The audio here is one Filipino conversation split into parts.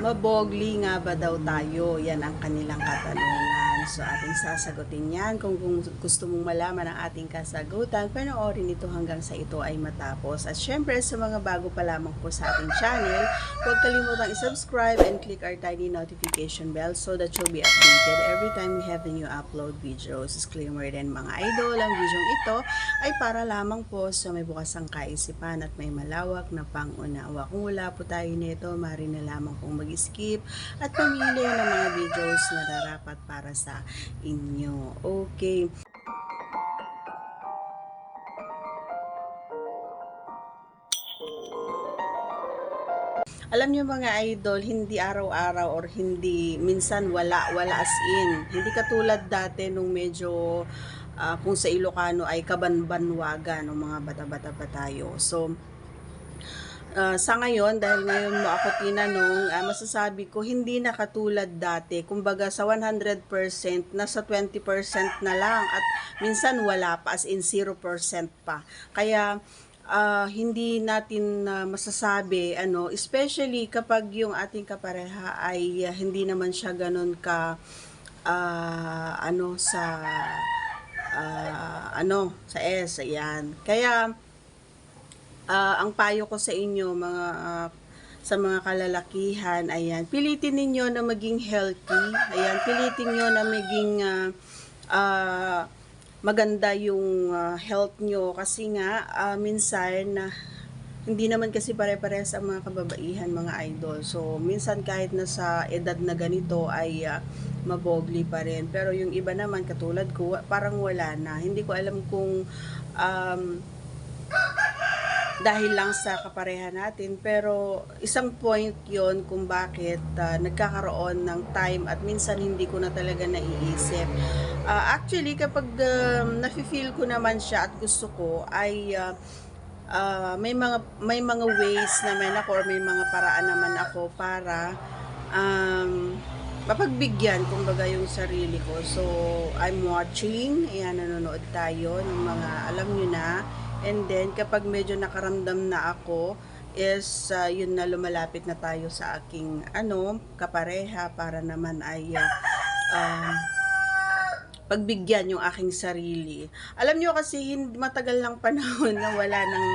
Mabogli nga ba daw tayo? Yan ang kanilang katanungan. So, ating sasagutin yan. Kung gusto mong malaman ang ating kasagutan, panoorin ito hanggang sa ito ay matapos. At syempre, sa mga bago pa lamang po sa ating channel, huwag kalimutang i-subscribe and click our tiny notification bell so that you'll be updated every time we have the new upload videos. Disclaimer din mga idol, ang video ito ay para lamang po sa may bukasang kaisipan at may malawak na pangunawa. Kung wala po tayo nito, maaari na lamang pong mag-skip at pamili ng mga videos na darapat para sa inyo. Okay. Alam niyo mga idol, hindi araw-araw or hindi minsan wala as in. Hindi katulad dati nung medyo kung sa Ilocano ay kabanbanwaga nung mga bata-bata pa tayo. So, sa ngayon, dahil ngayon mo ako tinanong, masasabi ko, hindi na katulad dati. Kumbaga, sa 100%, nasa 20% na lang. At minsan wala pa, as in 0% pa. Kaya, hindi natin masasabi, especially kapag yung ating kapareha ay hindi naman siya ganun ka, sa S, ayan. Kaya, ang payo ko sa inyo sa mga kalalakihan, ayan, pilitin ninyo na maging healthy, ayan, pilitin niyo na maging maganda yung health nyo kasi nga minsan hindi naman kasi pare-parehas ang mga kababaihan mga idol. So minsan kahit nasa edad na ganito ay mabogli pa rin, pero yung iba naman katulad ko parang wala na. Hindi ko alam kung dahil lang sa kapareha natin, pero isang point yon kung bakit nagkakaroon ng time at minsan hindi ko na talaga naiisip. Actually, kapag nafe-feel ko naman siya at gusto ko ay may mga ways naman ako or may mga paraan naman ako para mapagbigyan kumbaga yung sarili ko. So, I'm watching, ayan, nanonood tayo ng mga alam nyo na. And then, kapag medyo nakaramdam na ako, is yun na lumalapit na tayo sa aking kapareha para naman ay pagbigyan yung aking sarili. Alam nyo kasi matagal lang panahon na wala nang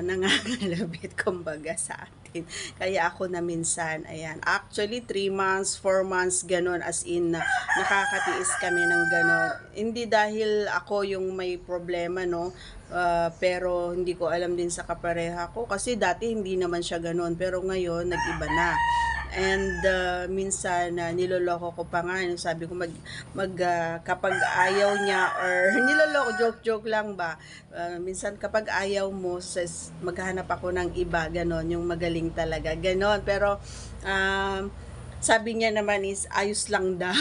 nangangalabit kumbaga sa atin. Kaya ako na minsan, ayan, actually 3 months, 4 months, ganon, as in nakakatiis kami ng ganon. Hindi dahil ako yung may problema, no, pero hindi ko alam din sa kapareha ko kasi dati hindi naman siya ganon, pero ngayon nag-iba na. And minsan niloloko ko pa nga, sabi ko kapag ayaw niya or niloloko, joke lang ba, minsan kapag ayaw mo maghahanap ako ng iba, ganon, yung magaling talaga, ganon, pero sabi niya naman is ayos lang daw.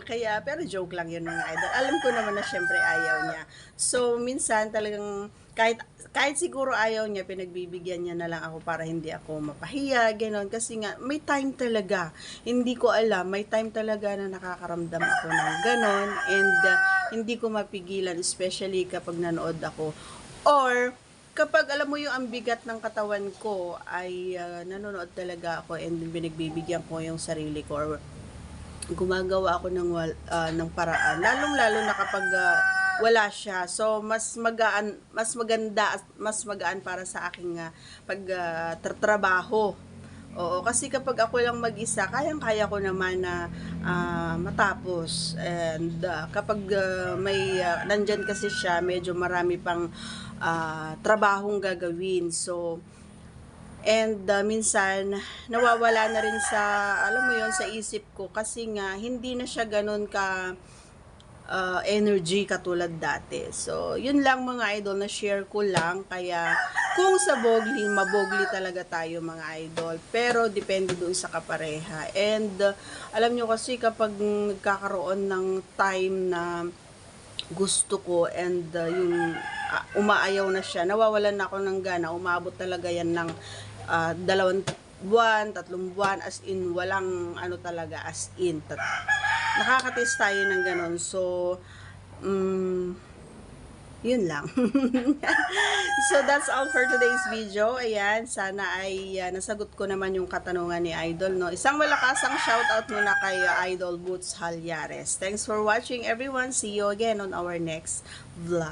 Kaya pero joke lang yun mga idol, alam ko naman na syempre ayaw niya. So minsan talagang kahit siguro ayaw niya, pinagbibigyan niya na lang ako para hindi ako mapahiya, gano'n. Kasi nga, may time talaga. Hindi ko alam, may time talaga na nakakaramdam ako ng gano'n. And hindi ko mapigilan, especially kapag nanood ako. Or, kapag alam mo yung ang bigat ng katawan ko, ay nanonood talaga ako and pinagbibigyan ko yung sarili ko. Or gumagawa ako ng paraan. Lalong-lalo na kapag wala siya. So, mas maganda, mas magaan para sa aking pagtatrabaho. Oo, kasi kapag ako lang mag-isa, kayang-kaya ko naman na matapos. And kapag nandyan kasi siya, medyo marami pang trabahong gagawin. So, and minsan, nawawala na rin sa, alam mo yon, sa isip ko. Kasi nga, hindi na siya ganun ka energy katulad dati. So, yun lang mga idol, na share ko lang. Kaya, kung sa bogli, mabogli talaga tayo mga idol. Pero, depende doon sa kapareha. And, alam nyo kasi kapag nagkakaroon ng time na gusto ko and yung umaayaw na siya, nawawalan na ako ng gana. Umabot talaga yan ng 2 buwan, 3 buwan, as in, walang talaga, as in, nakakatis tayo ng ganon. So, Yun lang. So that's all for today's video. Ayan, sana ay nasagot ko naman yung katanungan ni Idol, no. Isang malakasang shoutout muna kay Idol Boots Halyares. Thanks for watching everyone. See you again on our next vlog.